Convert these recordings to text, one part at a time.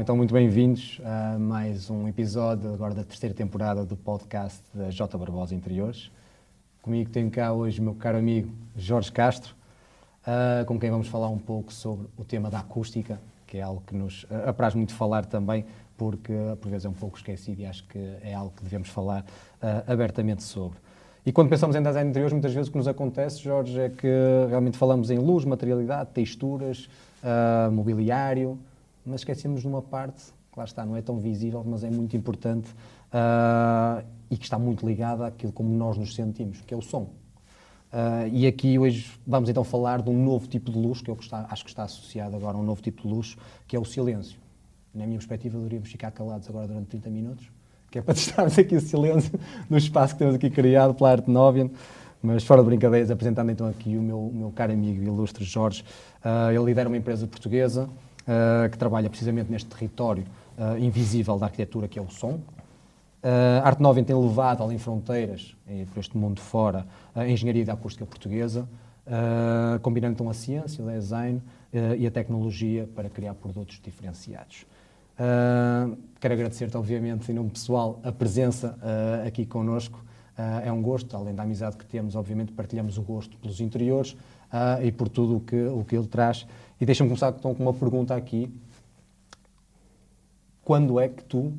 Então muito bem-vindos a mais um episódio agora da terceira temporada do podcast da J. Barbosa Interiores. Comigo tenho cá hoje o meu caro amigo Jorge Castro, com quem vamos falar um pouco sobre o tema da acústica, que é algo que nos apraz muito falar também, porque por vezes é um pouco esquecido e acho que é algo que devemos falar abertamente sobre. E quando pensamos em design de interiores, muitas vezes o que nos acontece, Jorge, é que realmente falamos em luz, materialidade, texturas, mobiliário, mas esquecemos de uma parte que lá está, não é tão visível, mas é muito importante e que está muito ligada àquilo como nós nos sentimos, que é o som. E aqui hoje vamos então falar de um novo tipo de luz, que eu acho que está associado agora a um novo tipo de luz, que é o silêncio. Na minha perspectiva, deveríamos ficar calados agora durante 30 minutos, que é para testarmos aqui o silêncio no espaço que temos aqui criado pela Art Novian. Mas fora de brincadeiras, apresentando então aqui o meu caro amigo ilustre Jorge. Ele lidera uma empresa portuguesa que trabalha precisamente neste território invisível da arquitetura, que é o som. A Art Novian tem levado além fronteiras, por este mundo fora, a engenharia da acústica portuguesa, combinando então a ciência, o design e a tecnologia para criar produtos diferenciados. Quero agradecer-te, obviamente, em nome pessoal, a presença aqui connosco. É um gosto, além da amizade que temos, obviamente partilhamos o gosto pelos interiores e por tudo o que ele traz. E deixa-me começar então com uma pergunta aqui. Quando é que tu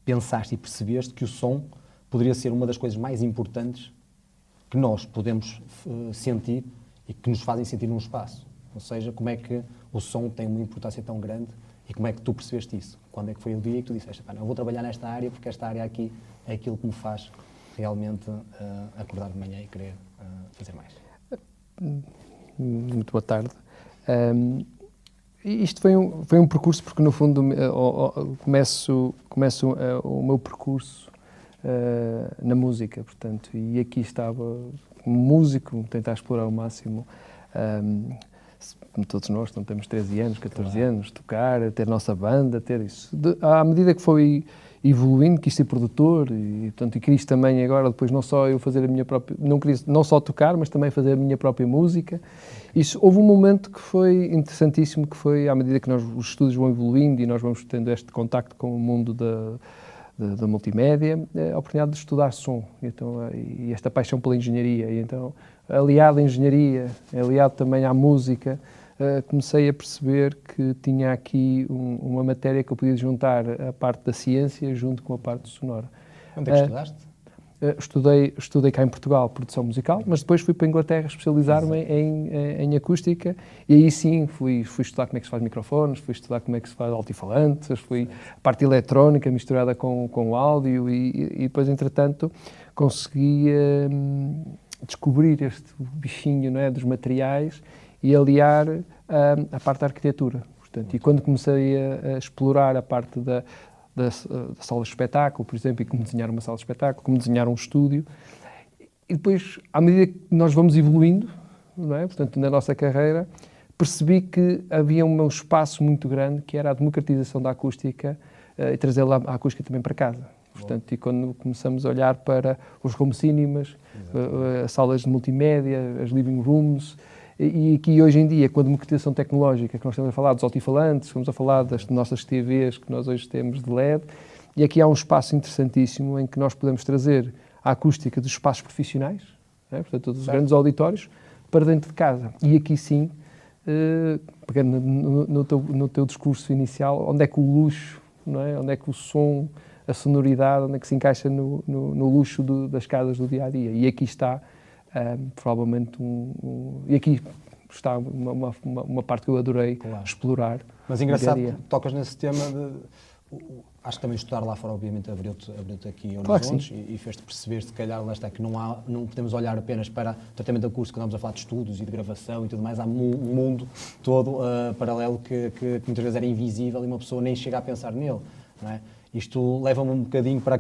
pensaste e percebeste que o som poderia ser uma das coisas mais importantes que nós podemos sentir e que nos fazem sentir num espaço? Ou seja, como é que o som tem uma importância tão grande e como é que tu percebeste isso? Quando é que foi o dia que tu disseste, eu vou trabalhar nesta área porque esta área aqui é aquilo que me faz realmente acordar de manhã e querer fazer mais? Muito boa tarde. Isto foi um percurso porque, no fundo, começo o meu percurso na música, portanto, e aqui estava como músico, tentar explorar ao máximo, como todos nós, então, temos 13 anos, 14 anos, tocar, ter nossa banda, ter isso. À medida que foi evoluindo, quis ser produtor e, portanto, e quis também agora, depois, não só eu fazer a minha própria, não só tocar, mas também fazer a minha própria música. Isso, houve um momento que foi interessantíssimo, que foi à medida que os estudos vão evoluindo e nós vamos tendo este contacto com o mundo da multimédia, a oportunidade de estudar som, e esta paixão pela engenharia, e então, aliado à engenharia, aliado também à música, comecei a perceber que tinha aqui uma matéria que eu podia juntar a parte da ciência junto com a parte sonora. Onde é que estudaste? Estudei cá em Portugal, produção musical, mas depois fui para a Inglaterra especializar-me em acústica e aí sim fui estudar como é que se faz microfones, fui estudar como é que se faz altifalantes, fui a parte eletrónica misturada com o áudio e depois, entretanto, consegui descobrir este bichinho, não é, dos materiais e aliar a parte da arquitetura. Portanto, e quando comecei a explorar a parte da sala de espetáculo, por exemplo, e como desenhar uma sala de espetáculo, como desenhar um estúdio. E depois, à medida que nós vamos evoluindo, não é? Portanto, na nossa carreira, percebi que havia um espaço muito grande, que era a democratização da acústica e trazer a acústica também para casa. Portanto, e quando começamos a olhar para os home cinemas, as salas de multimédia, as living rooms, e aqui hoje em dia, com a democratização tecnológica, que nós estamos a falar dos altifalantes, estamos a falar das nossas TVs que nós hoje temos de LED, e aqui há um espaço interessantíssimo em que nós podemos trazer a acústica dos espaços profissionais, né? Portanto, todos os grandes auditórios, para dentro de casa. E aqui sim, pegando no teu discurso inicial, onde é que o luxo, não é? Onde é que o som, a sonoridade, onde é que se encaixa no luxo das casas do dia-a-dia. E aqui está provavelmente e aqui está uma parte que eu adorei explorar. Mas engraçado, tocas nesse tema acho que também estudar lá fora, obviamente, abriu-te aqui horizontes e fez-te perceber, se calhar, lá está, que não podemos olhar apenas para o tratamento acústico, quando estamos a falar de estudos e de gravação e tudo mais, há um mundo todo paralelo que muitas vezes era invisível e uma pessoa nem chega a pensar nele, não é? Isto leva-me um bocadinho para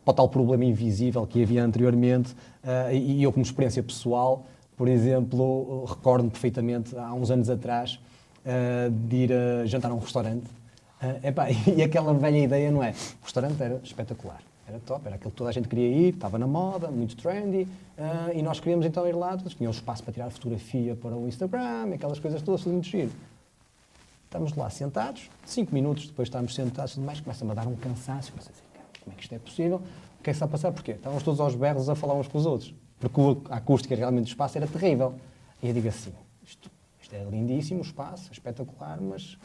o tal problema invisível que havia anteriormente, e eu, como experiência pessoal, por exemplo, recordo-me perfeitamente, há uns anos atrás, de ir jantar a um restaurante, e aquela velha ideia, não é? O restaurante era espetacular, era top, era aquilo que toda a gente queria ir, estava na moda, muito trendy, e nós queríamos então ir lá, tinha um espaço para tirar fotografia para o Instagram, aquelas coisas todas, tudo muito giro. estamos lá sentados, 5 minutos depois de estarmos sentados, tudo mais, começa-me a dar um cansaço, começa a dizer, como é que isto é possível? O que é que está a passar? Porquê? Estávamos todos aos berros a falar uns com os outros, porque a acústica realmente do espaço era terrível. E eu digo assim, isto é lindíssimo, o espaço, é espetacular, mas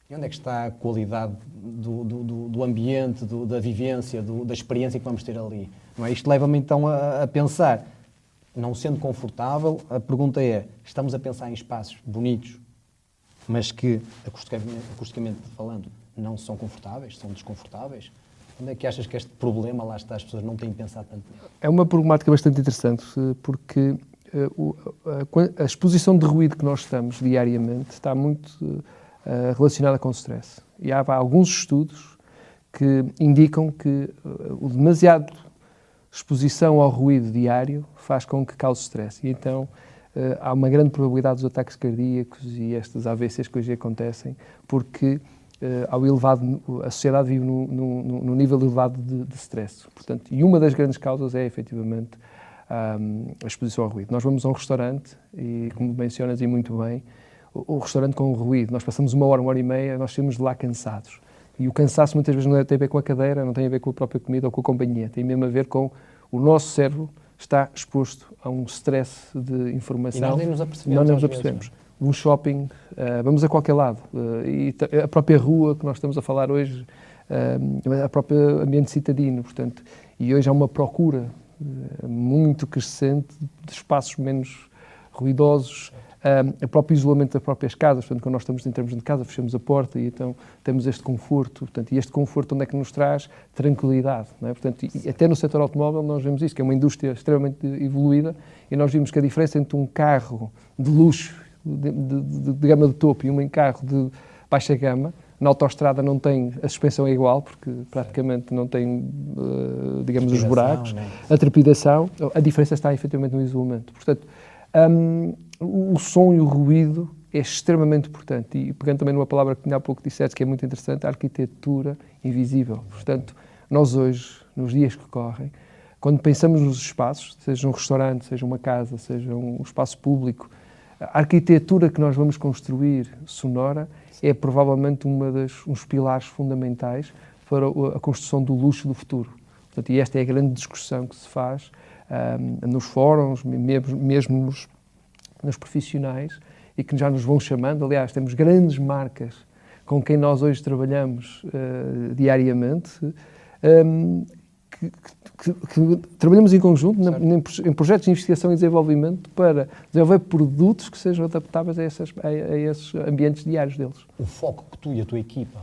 e onde é que está a qualidade do ambiente, da vivência, da experiência que vamos ter ali? Não é? Isto leva-me então a pensar, não sendo confortável, a pergunta é, estamos a pensar em espaços bonitos, mas que, acusticamente falando, não são confortáveis, são desconfortáveis? Onde é que achas que este problema, lá está, as pessoas não têm pensado tanto nisso? É uma problemática bastante interessante, porque a exposição de ruído que nós estamos diariamente está muito relacionada com o stress. E há alguns estudos que indicam que o demasiado exposição ao ruído diário faz com que cause stress. E então há uma grande probabilidade dos ataques cardíacos e estas AVCs que hoje acontecem, porque a sociedade vive num nível elevado de stress. Portanto, e uma das grandes causas é, efetivamente, a exposição ao ruído. Nós vamos a um restaurante e, como mencionas e muito bem, o restaurante com o ruído, nós passamos 1 hora, 1h30, nós saímos de lá cansados. E o cansaço muitas vezes não tem a ver com a cadeira, não tem a ver com a própria comida ou com a companhia, tem mesmo a ver com o nosso cérebro está exposto a um stress de informação. E nós nem nos apercebemos. Não nos apercebemos. Um shopping, vamos a qualquer lado. E a própria rua que nós estamos a falar hoje, a própria ambiente citadino, portanto, e hoje há uma procura muito crescente de espaços menos ruidosos, o próprio isolamento das próprias casas, portanto, quando nós estamos em termos de casa, fechamos a porta e então temos este conforto, portanto, e este conforto onde é que nos traz? Tranquilidade, não é? Portanto, e até no setor automóvel nós vemos isso, que é uma indústria extremamente evoluída, e nós vimos que a diferença entre um carro de luxo, de gama de topo, e um carro de baixa gama, na autoestrada não tem, a suspensão é igual, porque praticamente não tem, digamos, os buracos, a trepidação, a diferença está efetivamente no isolamento. Portanto, o som e o ruído é extremamente importante. E pegando também numa palavra que há pouco disseste, que é muito interessante, a arquitetura invisível. Portanto, nós hoje, nos dias que correm, quando pensamos nos espaços, seja um restaurante, seja uma casa, seja um espaço público, a arquitetura que nós vamos construir sonora é provavelmente uns pilares fundamentais para a construção do luxo do futuro. Portanto, e esta é a grande discussão que se faz nos fóruns, mesmo nos profissionais, e que já nos vão chamando. Aliás, temos grandes marcas com quem nós hoje trabalhamos diariamente, que trabalhamos em conjunto em projetos de investigação e desenvolvimento para desenvolver produtos que sejam adaptáveis a esses ambientes diários deles. O foco que tu e a tua equipa,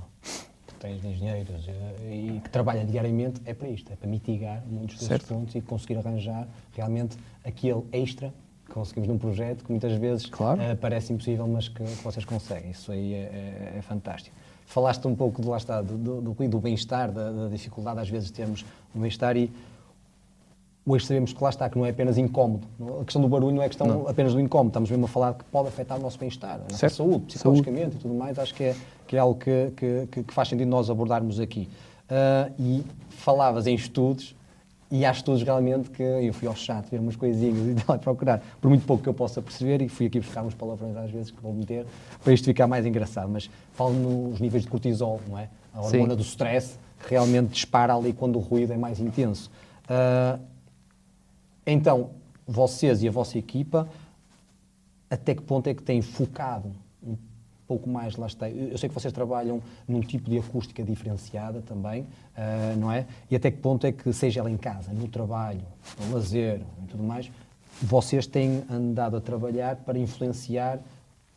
que tens de engenheiros e que trabalha diariamente, é para isto, é para mitigar muitos desses pontos e conseguir arranjar realmente aquele extra que conseguimos num projeto que muitas vezes parece impossível, mas que vocês conseguem. Isso aí é fantástico. Falaste um pouco do bem-estar, da dificuldade às vezes de termos um bem-estar, e hoje sabemos que lá está, que não é apenas incómodo. A questão do barulho não é questão apenas do incómodo, estamos mesmo a falar que pode afetar o nosso bem-estar, a nossa saúde, psicologicamente e tudo mais. Acho que é algo que faz sentido nós abordarmos aqui. E falavas em estudos, e há estudos realmente que eu fui ao chat ver umas coisinhas e lá procurar, por muito pouco que eu possa perceber, e fui aqui buscar uns palavrões às vezes que vou meter para isto ficar mais engraçado, mas falo nos níveis de cortisol, não é? A hormona do stress que realmente dispara ali quando o ruído é mais intenso. Então, vocês e a vossa equipa, até que ponto é que têm focado um pouco mais, lá está, eu sei que vocês trabalham num tipo de acústica diferenciada também, não é? E até que ponto é que, seja ela em casa, no trabalho, no lazer e tudo mais, vocês têm andado a trabalhar para influenciar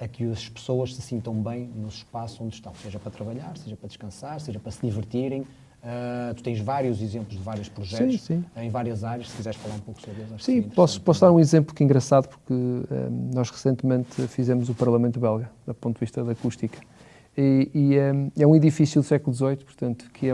a que as pessoas se sintam bem no espaço onde estão, seja para trabalhar, seja para descansar, seja para se divertirem. Tu tens vários exemplos de vários projetos em várias áreas, se quiseres falar um pouco sobre eles. Sim, posso dar um exemplo que é engraçado, porque nós recentemente fizemos o Parlamento Belga, do ponto de vista da acústica, e é um edifício do século XVIII, portanto, que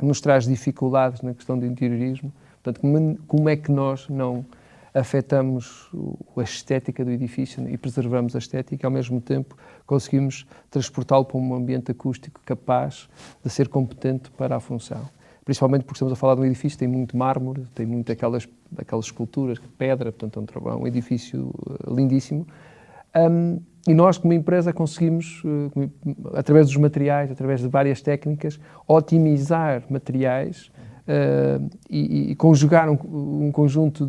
nos traz dificuldades na questão do interiorismo. Portanto, como é que nós não afetamos a estética do edifício e preservamos a estética, e ao mesmo tempo conseguimos transportá-lo para um ambiente acústico capaz de ser competente para a função. Principalmente porque estamos a falar de um edifício que tem muito mármore, tem muito aquelas esculturas, pedra, portanto é um edifício lindíssimo. E nós, como empresa, conseguimos, através dos materiais, através de várias técnicas, otimizar materiais e conjugar um conjunto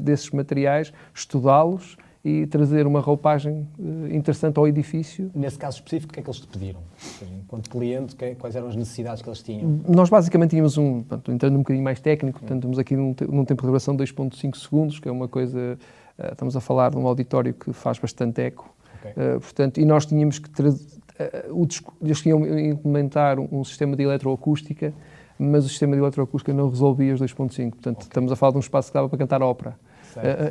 desses materiais, estudá-los e trazer uma roupagem interessante ao edifício. Nesse caso específico, o que é que eles te pediram? Ou seja, enquanto cliente, quais eram as necessidades que eles tinham? Nós basicamente tínhamos entrando um bocadinho mais técnico, portanto, estamos aqui num tempo de duração de 2.5 segundos, que é uma coisa... Estamos a falar de um auditório que faz bastante eco. Okay. Portanto, e nós tínhamos que eles tinham implementar um sistema de eletroacústica, mas o sistema de eletroacústica não resolvia os 2.5. Portanto, estamos a falar de um espaço que dava para cantar ópera.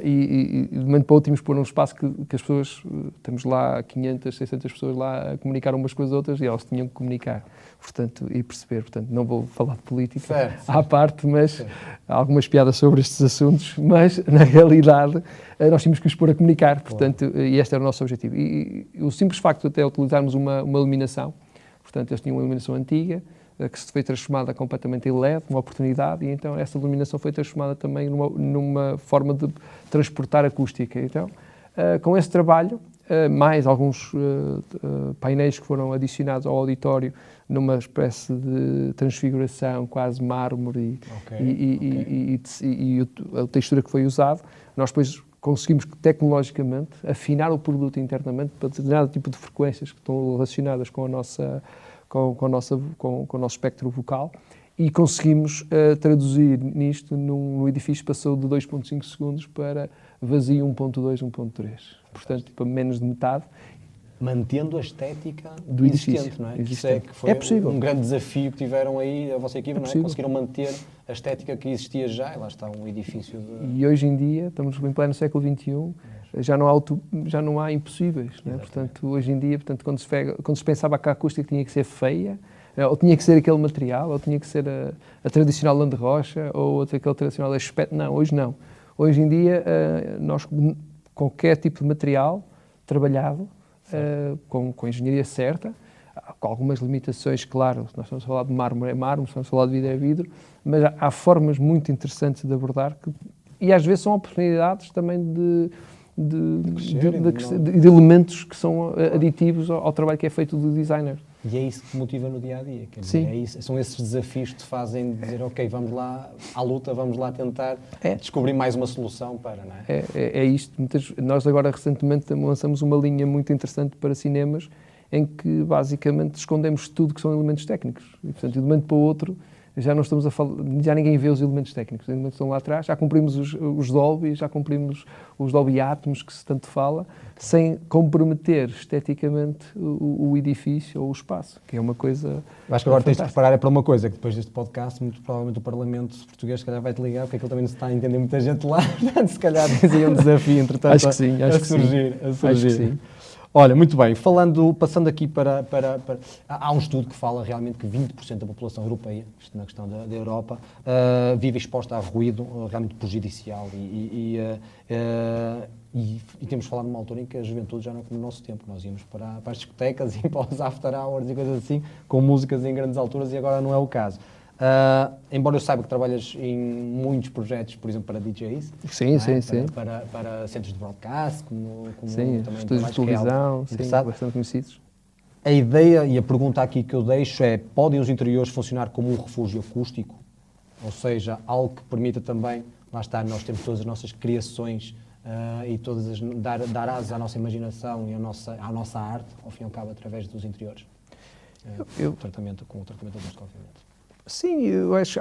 E de momento para outro tínhamos que pôr um espaço que as pessoas, temos lá 500, 600 pessoas lá a comunicar umas com as outras e elas tinham que comunicar, portanto, e perceber. Portanto, não vou falar de política à parte, mas há algumas piadas sobre estes assuntos, mas na realidade nós tínhamos que os pôr a comunicar, portanto, e este era o nosso objetivo. E o simples facto de até utilizarmos uma iluminação, portanto, eles tinham uma iluminação antiga, que se foi transformada completamente em LED, uma oportunidade, e então essa iluminação foi transformada também numa forma de transportar acústica. Então, com esse trabalho, mais alguns painéis que foram adicionados ao auditório numa espécie de transfiguração, quase mármore, e a textura que foi usada, nós depois conseguimos tecnologicamente afinar o produto internamente para determinado tipo de frequências que estão relacionadas com o nosso espectro vocal e conseguimos traduzir nisto num edifício que passou de 2.5 segundos para vazio 1.2, 1.3. Portanto, para menos de metade. Mantendo a estética do edifício, não é? Isso é que foi possível. Um grande desafio que tiveram aí a vossa equipa, não é? Conseguiram manter a estética que existia já, e lá está um edifício de... E hoje em dia, estamos em pleno século XXI, já não há impossíveis, não é? Portanto, hoje em dia, quando se pensava que a acústica tinha que ser feia, ou tinha que ser aquele material, ou tinha que ser a tradicional lã de rocha, ou aquele tradicional aspecto, não, hoje não. Hoje em dia, nós, qualquer tipo de material trabalhado, com a engenharia certa, com algumas limitações, claro, nós estamos a falar de mármore é mármore, estamos a falar de vidro é vidro, mas há formas muito interessantes de abordar e às vezes são oportunidades também de elementos que são aditivos ao trabalho que é feito do designer. E é isso que te motiva no dia-a-dia, quer dizer, são esses desafios que te fazem dizer, ok, vamos lá à luta, vamos lá tentar descobrir mais uma solução para, não é? É isto. Nós agora recentemente lançamos uma linha muito interessante para cinemas em que basicamente escondemos tudo que são elementos técnicos. E, portanto, de um momento para o outro, já não estamos a falar, já ninguém vê os elementos técnicos. Os elementos estão lá atrás, já cumprimos os Dolby, já cumprimos os Dolby Atmos, que se tanto fala, sem comprometer esteticamente o edifício ou o espaço, que é uma coisa... Eu acho que agora tens de preparar para uma coisa, que depois deste podcast, muito provavelmente o Parlamento português se calhar vai-te ligar, porque aquilo também não se está a entender muita gente lá, se calhar tens aí um desafio, entretanto, acho que sim, a surgir. Acho que sim. Olha, muito bem, passando aqui para... Há um estudo que fala realmente que 20% da população europeia, isto na questão da Europa, vive exposta a ruído realmente prejudicial e temos falado numa altura em que a juventude já não é como no nosso tempo. Nós íamos para as discotecas e para os after hours e coisas assim, com músicas em grandes alturas, e agora não é o caso. Embora eu saiba que trabalhas em muitos projetos, por exemplo, para DJs. Sim. Para centros de broadcast, como sim, também estúdios de televisão, bastante conhecidos. A ideia e a pergunta aqui que eu deixo é, podem os interiores funcionar como um refúgio acústico? Ou seja, algo que permita também, lá está, nós temos todas as nossas criações e dar asas à nossa imaginação e à nossa arte, ao fim e ao cabo, através dos interiores. Com o tratamento da música, obviamente. Sim, eu acho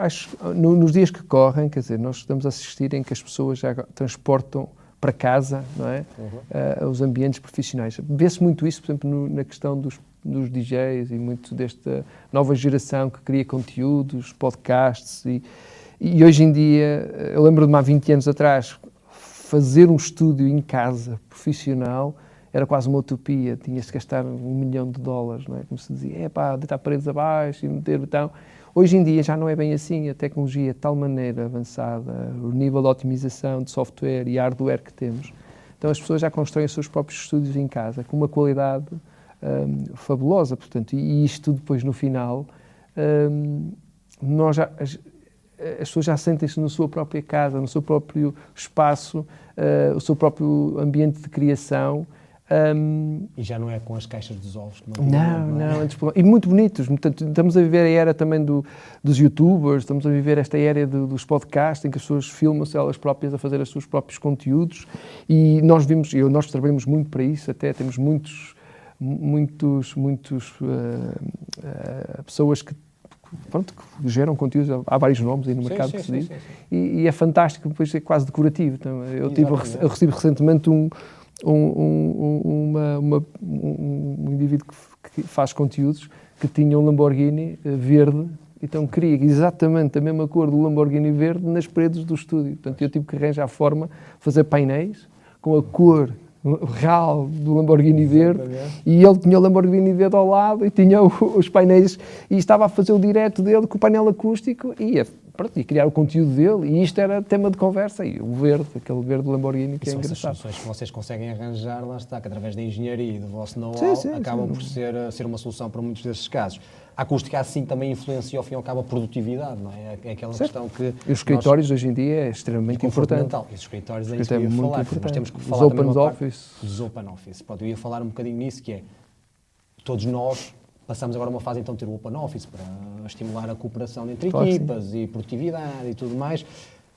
nos dias que correm, quer dizer, nós estamos a assistir em que as pessoas já transportam para casa, não é? Os ambientes profissionais. Vê-se muito isso, por exemplo, na questão dos DJs e muito desta nova geração que cria conteúdos, podcasts e hoje em dia, eu lembro-me há 20 anos atrás, fazer um estúdio em casa profissional era quase uma utopia, tinhas de gastar $1 milhão, não é? Como se dizia, deitar paredes abaixo e meter botão. Hoje em dia já não é bem assim, a tecnologia é de tal maneira avançada, o nível de otimização de software e hardware que temos. Então as pessoas já constroem os seus próprios estúdios em casa, com uma qualidade fabulosa, portanto, e isto depois no final, as pessoas já sentem-se na sua própria casa, no seu próprio espaço, o seu próprio ambiente de criação. E já não é com as caixas dos ovos? Não, antes, e muito bonitos. Portanto, estamos a viver a era também dos youtubers, estamos a viver esta era dos podcasts, em que as pessoas filmam-se elas próprias a fazer os seus próprios conteúdos, e nós trabalhamos muito para isso, até temos muitos pessoas que geram conteúdos, há vários nomes aí no mercado que se diz, e é fantástico, depois é quase decorativo. Então, eu recebi recentemente um indivíduo que faz conteúdos que tinha um Lamborghini verde, então queria exatamente a mesma cor do Lamborghini verde nas paredes do estúdio. Portanto, eu tive que arranjar a forma de fazer painéis com a cor real do Lamborghini verde, e ele tinha o Lamborghini verde ao lado e tinha os painéis, e estava a fazer o direto dele com o painel acústico e ia criar o conteúdo dele, e isto era tema de conversa, e o verde, aquele verde do Lamborghini, que é engraçado. São soluções que vocês conseguem arranjar, lá está, que através da engenharia e do vosso know-how acabam por ser uma solução para muitos desses casos. A acústica assim também influencia, ao fim e ao cabo, a produtividade, não é? É aquela questão que... E os escritórios hoje em dia é extremamente importante. E os escritórios é isso que eu ia falar. Nós temos que falar os open office. Dos open office. Pronto, eu ia falar um bocadinho nisso, que é, todos nós passamos agora uma fase então de ter o open office para estimular a cooperação entre equipas e produtividade e tudo mais,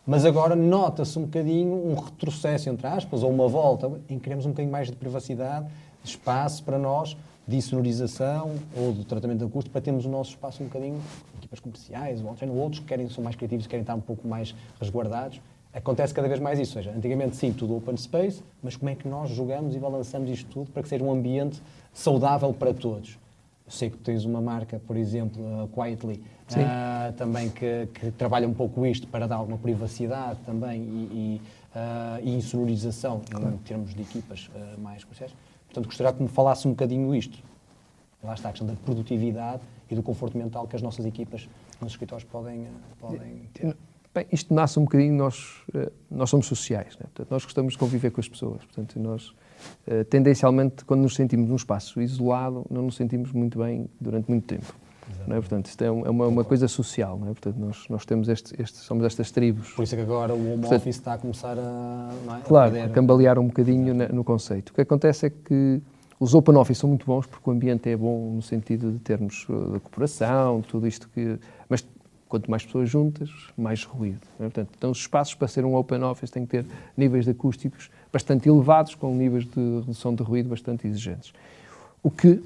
mas agora nota-se um bocadinho um retrocesso, entre aspas, ou uma volta, em que queremos um bocadinho mais de privacidade, de espaço para nós, de insonorização ou de tratamento acústico, para termos o nosso espaço um bocadinho, equipas comerciais, outros que são mais criativos, querem estar um pouco mais resguardados. Acontece cada vez mais isso, ou seja, antigamente sim, tudo open space, mas como é que nós jogamos e balançamos isto tudo para que seja um ambiente saudável para todos? Eu sei que tens uma marca, por exemplo, Quietly, também que trabalha um pouco isto para dar alguma privacidade também e insonorização em termos de equipas mais comerciais. Portanto, gostaria que me falasse um bocadinho isto. Lá está a questão da produtividade e do conforto mental que as nossas equipas nos escritórios podem ter. Bem, isto nasce um bocadinho, nós somos sociais, né? Portanto, nós gostamos de conviver com as pessoas. Portanto, nós, tendencialmente, quando nos sentimos num espaço isolado, não nos sentimos muito bem durante muito tempo. Não é? Portanto, isto é uma coisa social, não é? Portanto, nós temos somos estas tribos. Por isso é que agora o home office está a começar a cambalear um bocadinho no conceito. O que acontece é que os open office são muito bons porque o ambiente é bom no sentido de termos da cooperação, tudo isto que... Mas quanto mais pessoas juntas, mais ruído. Não é? Portanto, então os espaços para ser um open office têm que ter níveis de acústicos bastante elevados, com níveis de redução de ruído bastante exigentes. O que...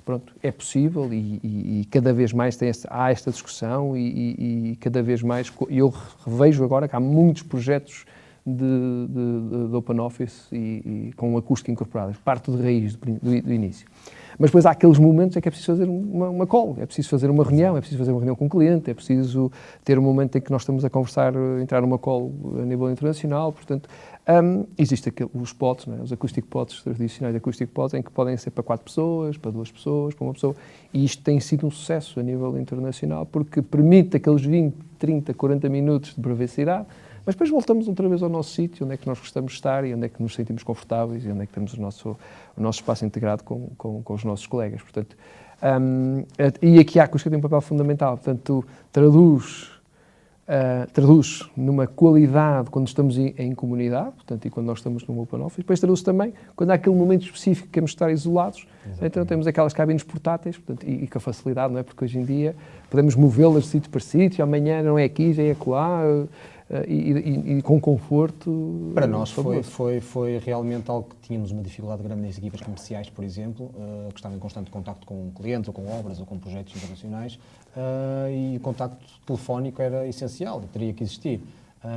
Pronto, é possível e cada vez mais há esta discussão e cada vez mais, eu revejo agora que há muitos projetos de open office e com acústica incorporada, parte de raiz do início. Mas depois há aqueles momentos em que é preciso fazer uma call, é preciso fazer uma reunião, é preciso fazer uma reunião com o cliente, é preciso ter um momento em que nós estamos a conversar, entrar numa call a nível internacional, portanto, existem os pods, né? Os acoustic pods tradicionais, acoustic pods, em que podem ser para 4 pessoas, para 2 pessoas, para uma pessoa, e isto tem sido um sucesso a nível internacional, porque permite aqueles 20, 30, 40 minutos de privacidade, mas depois voltamos outra vez ao nosso sítio, onde é que nós gostamos de estar e onde é que nos sentimos confortáveis e onde é que temos o nosso espaço integrado com os nossos colegas. Portanto, e aqui a acústica tem um papel fundamental, portanto, traduz numa qualidade quando estamos em comunidade, portanto, e quando nós estamos num open office, depois traduz também quando há aquele momento específico que queremos estar isolados. Exatamente. Então temos aquelas cabines portáteis, portanto, e com a facilidade, não é? Porque hoje em dia podemos movê-las de sítio para sítio, amanhã não é aqui, já é acolá, e com conforto. Para nós foi realmente algo que tínhamos uma dificuldade grande nas equipas comerciais, por exemplo, que estavam em constante contacto com clientes, ou com obras, ou com projetos internacionais, e o contacto telefónico era essencial, teria que existir.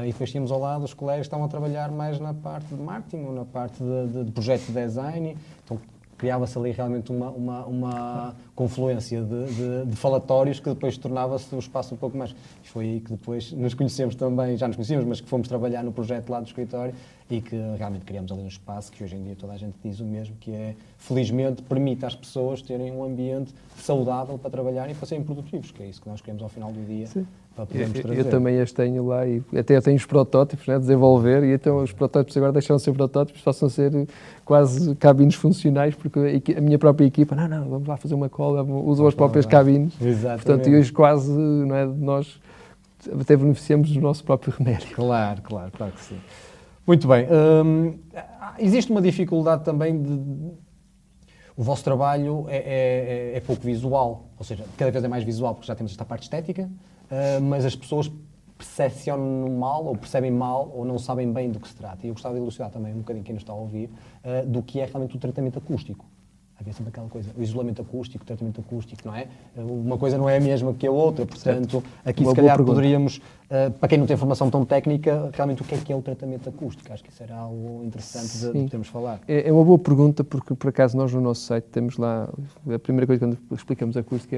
E depois tínhamos ao lado os colegas que estavam a trabalhar mais na parte de marketing, ou na parte de projeto de design, então criava-se ali realmente uma confluência de falatórios que depois tornava-se o espaço um pouco mais. E foi aí que depois nos conhecemos também, já nos conhecíamos, mas que fomos trabalhar no projeto lá do escritório e que realmente criamos ali um espaço que hoje em dia toda a gente diz o mesmo, que é, felizmente, permite às pessoas terem um ambiente saudável para trabalhar e para serem produtivos, que é isso que nós queremos ao final do dia. Sim. Eu também as tenho lá e até eu tenho os protótipos, né, desenvolver, e então os protótipos agora deixaram de ser protótipos, passam a ser quase cabines funcionais, porque a minha própria equipa, não, vamos lá fazer uma call, usam as próprias cabines. Exatamente. Portanto, e hoje quase, não é, nós até beneficiamos do nosso próprio remédio. Claro que sim. Muito bem. Existe uma dificuldade também o vosso trabalho é pouco visual, ou seja, cada vez é mais visual porque já temos esta parte estética, mas as pessoas percepcionam mal, ou percebem mal, ou não sabem bem do que se trata. E eu gostava de elucidar também um bocadinho quem nos está a ouvir, do que é realmente o tratamento acústico. Havia sempre aquela coisa, o isolamento acústico, o tratamento acústico, não é? Uma coisa não é a mesma que a outra, portanto, aqui se calhar poderíamos, para quem não tem formação tão técnica, realmente o que é o tratamento acústico? Acho que isso era algo interessante de podermos falar. É uma boa pergunta, porque por acaso nós no nosso site temos lá, a primeira coisa quando explicamos acústica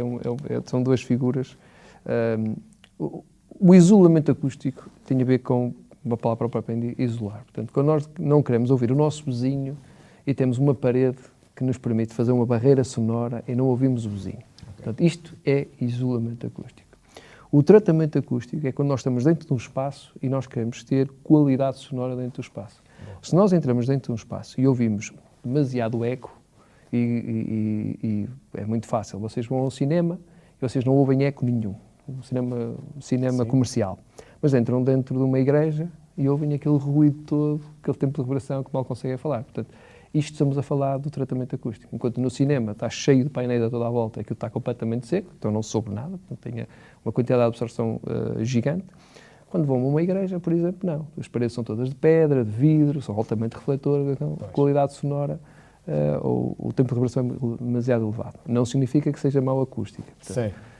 são duas figuras. O isolamento acústico tem a ver com uma palavra própria, isolar. Portanto, quando nós não queremos ouvir o nosso vizinho e temos uma parede que nos permite fazer uma barreira sonora e não ouvimos o vizinho. Okay. Portanto, isto é isolamento acústico. O tratamento acústico é quando nós estamos dentro de um espaço e nós queremos ter qualidade sonora dentro do espaço. Se nós entramos dentro de um espaço e ouvimos demasiado eco, e é muito fácil, vocês vão ao cinema e vocês não ouvem eco nenhum, cinema comercial, mas entram dentro de uma igreja e ouvem aquele ruído todo, aquele tempo de reverberação que mal conseguem falar. Portanto, isto estamos a falar do tratamento acústico. Enquanto no cinema está cheio de painéis a toda a volta, aquilo está completamente seco, então não soube nada, portanto tem uma quantidade de absorção gigante. Quando vão a uma igreja, por exemplo, não. As paredes são todas de pedra, de vidro, são altamente refletoras, então a qualidade sonora ou o tempo de reverberação é demasiado elevado. Não significa que seja mau acústica.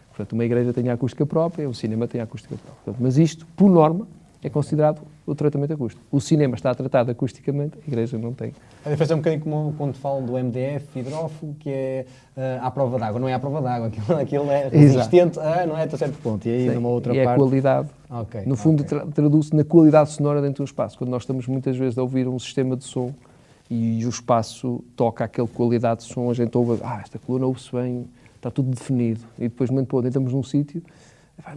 Portanto, uma igreja tem a acústica própria, o cinema tem a acústica própria. Portanto, mas isto, por norma, é considerado o tratamento acústico. O cinema está tratado acusticamente, a igreja não tem. A diferença é um bocadinho como quando falam do MDF, hidrófugo, que é à prova d'água. Não é à prova d'água, aquilo é resistente, não é até certo ponto. E aí, numa outra parte... é a qualidade. No fundo, traduz-se na qualidade sonora dentro do espaço. Quando nós estamos muitas vezes a ouvir um sistema de som e o espaço toca aquela qualidade de som, a gente ouve, esta coluna ouve-se bem, está tudo definido. E depois, de momento para outro, entramos num sítio,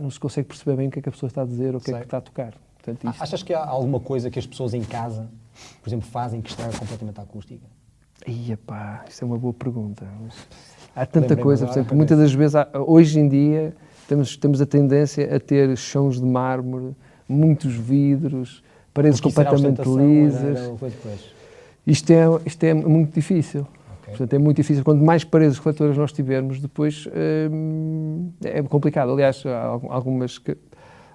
não se consegue perceber bem o que é que a pessoa está a dizer ou o que é que está a tocar. Portanto, achas que há alguma coisa que as pessoas em casa, por exemplo, fazem que estraga completamente a acústica? Isso é uma boa pergunta. Há tanta coisa, por exemplo, muitas das vezes, hoje em dia, temos a tendência a ter chãos de mármore, muitos vidros, paredes completamente lisas. Isto é muito difícil. Portanto, é muito difícil. Quanto mais paredes refletoras nós tivermos, depois é complicado. Aliás, há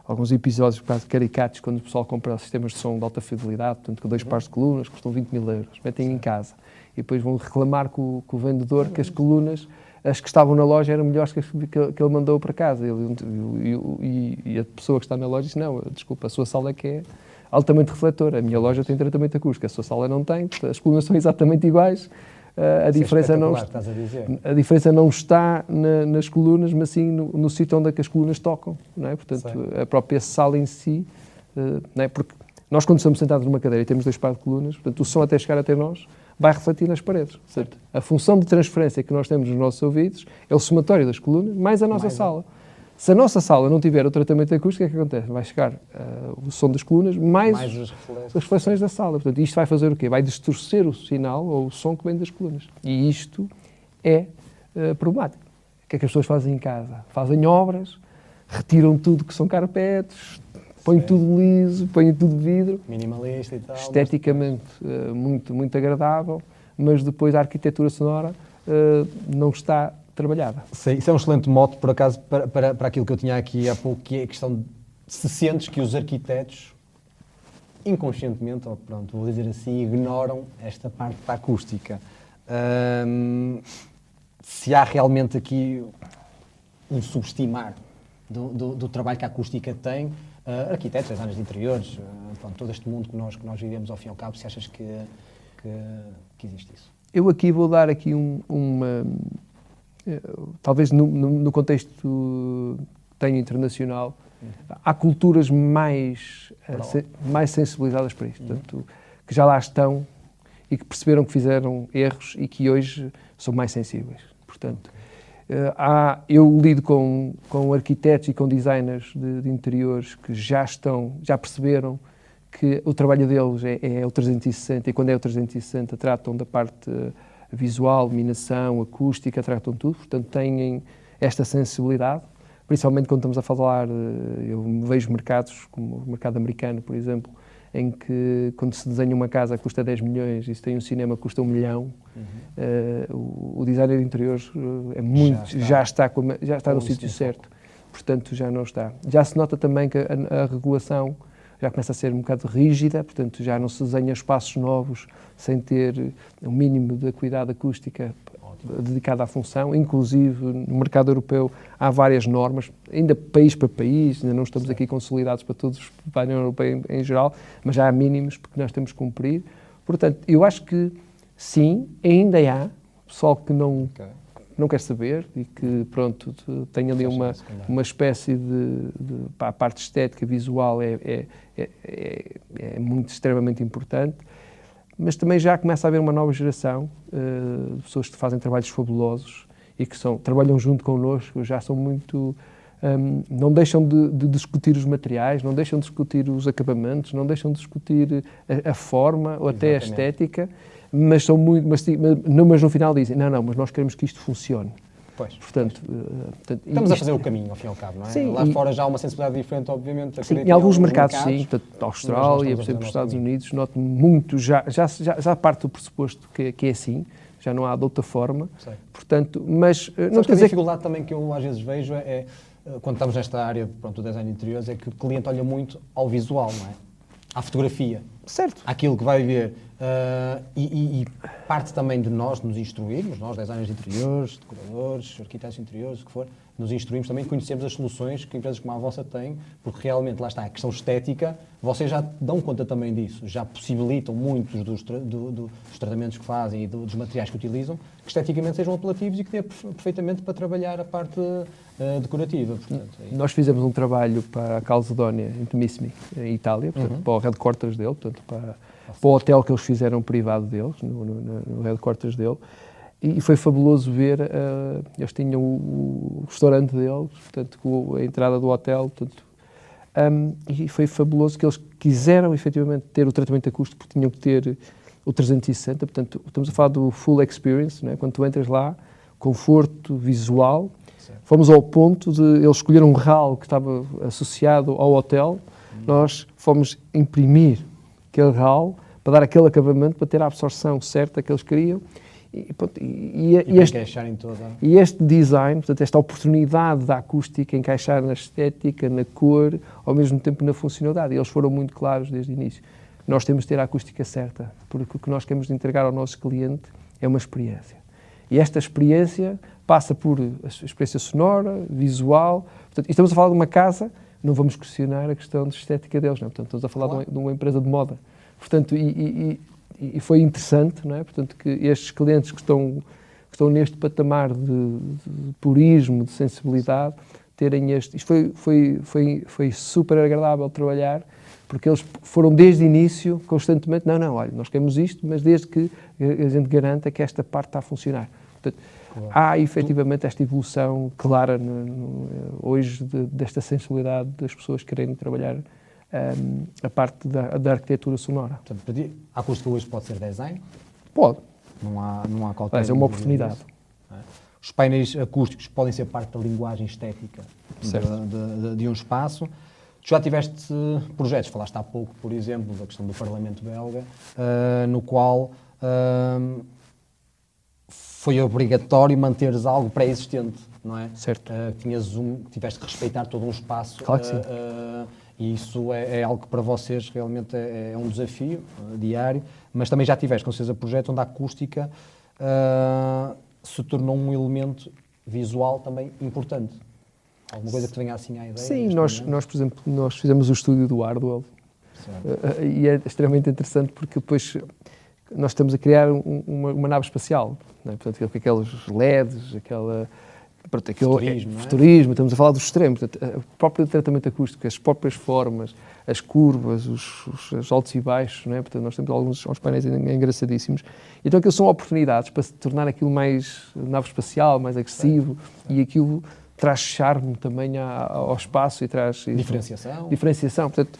alguns episódios quase caricatos, quando o pessoal compra sistemas de som de alta fidelidade, portanto, com 2 pares de colunas, custam 20 mil euros, metem em casa. E depois vão reclamar com o vendedor que as colunas, as que estavam na loja, eram melhores que as que ele mandou para casa. E a pessoa que está na loja diz, não, desculpa, a sua sala é que é altamente refletora, a minha loja tem tratamento acústico, a sua sala não tem, as colunas são exatamente iguais. A diferença não está nas colunas, mas sim no sítio onde é que as colunas tocam, não é? Portanto, a própria sala em si, não é? Porque nós quando estamos sentados numa cadeira e temos 2 pares de colunas, portanto, o som até chegar até nós vai refletir nas paredes. Certo? A função de transferência que nós temos nos nossos ouvidos é o somatório das colunas mais a nossa sala. Se a nossa sala não tiver o tratamento acústico, o que é que acontece? Vai chegar o som das colunas mais as reflexões da sala. Portanto, isto vai fazer o quê? Vai distorcer o sinal ou o som que vem das colunas. E isto é problemático. O que é que as pessoas fazem em casa? Fazem obras, retiram tudo que são carpetes, põem tudo liso, põem tudo vidro. Minimalista e tal. Esteticamente muito agradável, mas depois a arquitetura sonora não está trabalhada. Sim, isso é um excelente mote, por acaso, para aquilo que eu tinha aqui há pouco, que é a questão de se sentes que os arquitetos, inconscientemente, ou pronto, vou dizer assim, ignoram esta parte da acústica. Se há realmente aqui um subestimar do trabalho que a acústica tem, arquitetos, as áreas de interiores, pronto, todo este mundo que nós vivemos ao fim e ao cabo, se achas que existe isso? Eu aqui vou dar aqui talvez no contexto que tenho internacional, há culturas mais sensibilizadas para isto, portanto, que já lá estão e que perceberam que fizeram erros e que hoje são mais sensíveis. Portanto, eu lido com arquitetos e com designers de interiores que já perceberam que o trabalho deles é o 360 e quando é o 360 tratam da parte visual, iluminação, acústica, tratam tudo, portanto têm esta sensibilidade principalmente quando estamos a falar, eu vejo mercados como o mercado americano, por exemplo, em que quando se desenha uma casa custa 10 milhões e se tem um cinema custa 1 milhão, o designer de interiores já está no sítio certo, portanto já não está. Já se nota também que a regulação já começa a ser um bocado rígida, portanto já não se desenha espaços novos sem ter um mínimo de acuidade acústica dedicada à função. Inclusive no mercado europeu há várias normas, ainda país para país, ainda não estamos aqui consolidados para todos, para a União Europeia em geral, mas já há mínimos porque nós temos que cumprir. Portanto, eu acho que sim, ainda há pessoal que não quer saber e que, pronto, tem ali uma espécie a parte estética, visual é muito, extremamente importante, mas também já começa a haver uma nova geração de pessoas que fazem trabalhos fabulosos e que trabalham junto connosco, já são muito... não deixam de discutir os materiais, não deixam de discutir os acabamentos, não deixam de discutir a forma ou até a estética, mas no final dizem, não, mas nós queremos que isto funcione. Portanto, estamos a fazer o caminho, ao fim e ao cabo, não é? Sim, lá fora já há uma sensibilidade diferente, obviamente. Sim, em alguns mercados, sim. Portanto, a Austrália, por exemplo, os Estados Unidos, noto muito, já parte do pressuposto que é assim, já não há de outra forma. Portanto, mas... não a dificuldade também que eu às vezes vejo é quando estamos nesta área do design de interiores, é que o cliente olha muito ao visual, não é? À fotografia. Certo. Àquilo que vai ver. E parte também de nós nos instruirmos, nós, designers de interiores, decoradores, arquitetos de interiores, o que for, nos instruímos também, conhecemos as soluções que empresas como a vossa têm, porque realmente, lá está, a questão estética, vocês já dão conta também disso, já possibilitam muitos dos tratamentos que fazem e dos materiais que utilizam, que esteticamente sejam apelativos e que dê perfeitamente para trabalhar a parte decorativa. Portanto, nós fizemos um trabalho para a Calzedonia Intimissimi, em Itália, portanto, para o headquarters dele, portanto, para o hotel que eles fizeram privado deles, no headquarters dele, e foi fabuloso ver, eles tinham o restaurante deles, portanto, com a entrada do hotel, portanto, e foi fabuloso que eles quiseram efetivamente ter o tratamento acústico, porque tinham que ter o 360, portanto, estamos a falar do full experience, não é? Quando tu entras lá, conforto visual. Fomos ao ponto de eles escolheram um RAL que estava associado ao hotel, nós fomos imprimir aquele RAL para dar aquele acabamento, para ter a absorção certa que eles queriam. E este design, portanto, esta oportunidade da acústica encaixar na estética, na cor, ao mesmo tempo na funcionalidade. E eles foram muito claros desde o início. Nós temos de ter a acústica certa, porque o que nós queremos entregar ao nosso cliente é uma experiência. E esta experiência passa por a experiência sonora, visual. Portanto, estamos a falar de uma casa, não vamos questionar a questão de estética deles, não. Portanto, estamos a falar de uma empresa de moda. Portanto, e foi interessante, não é? Portanto, que estes clientes que estão neste patamar de purismo, de sensibilidade, terem este... Isto foi super agradável trabalhar, porque eles foram desde o início, constantemente, não, olha, nós queremos isto, mas desde que a gente garanta que esta parte está a funcionar. Portanto, há efetivamente esta evolução clara hoje desta sensibilidade das pessoas quererem trabalhar a parte da arquitetura sonora. Portanto, para ti, a acústica hoje pode ser design? Pode. Não há qualquer... Mas é uma oportunidade. Os painéis acústicos podem ser parte da linguagem estética de um espaço. Tu já tiveste projetos, falaste há pouco, por exemplo, da questão do Parlamento belga, no qual foi obrigatório manteres algo pré-existente, não é? Certo. Tiveste que respeitar todo um espaço. Claro que sim. E isso é algo que para vocês realmente é um desafio diário, mas também já tiveste, com certeza, projetos onde a acústica se tornou um elemento visual também importante. Alguma coisa que te venha assim à ideia? Sim, nós, por exemplo, nós fizemos o estúdio do Hardwell e é extremamente interessante porque depois nós estamos a criar uma nave espacial, não é? Portanto, com aqueles LEDs, aquele futurismo, estamos a falar dos extremos, portanto, o próprio tratamento acústico, as próprias formas, as curvas, os altos e baixos, não é? Portanto, nós temos alguns painéis engraçadíssimos. Então, aquilo são oportunidades para se tornar aquilo mais nave espacial, mais agressivo, e aquilo traz charme também ao espaço e traz... Diferenciação. Portanto,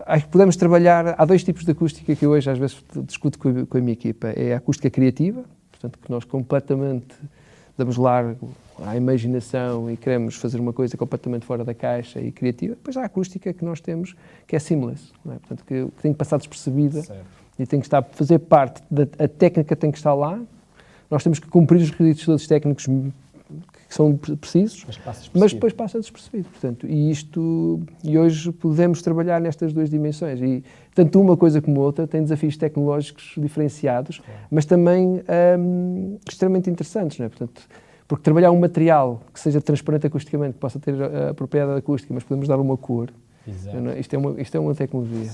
acho que podemos trabalhar... Há dois tipos de acústica que eu hoje às vezes discuto com a minha equipa. É a acústica criativa, portanto, que nós completamente damos largo à imaginação e queremos fazer uma coisa completamente fora da caixa e criativa. Depois há a acústica que nós temos, que é seamless, não é? Portanto, que tem que passar despercebida e tem que fazer parte, a técnica tem que estar lá, nós temos que cumprir os requisitos todos técnicos que são precisos, mas depois passa despercebido. Portanto, e hoje podemos trabalhar nestas duas dimensões. E tanto uma coisa como outra tem desafios tecnológicos diferenciados, mas também extremamente interessantes, não é? Portanto, porque trabalhar um material que seja transparente acusticamente, que possa ter a propriedade acústica, mas podemos dar uma cor. Isto é uma tecnologia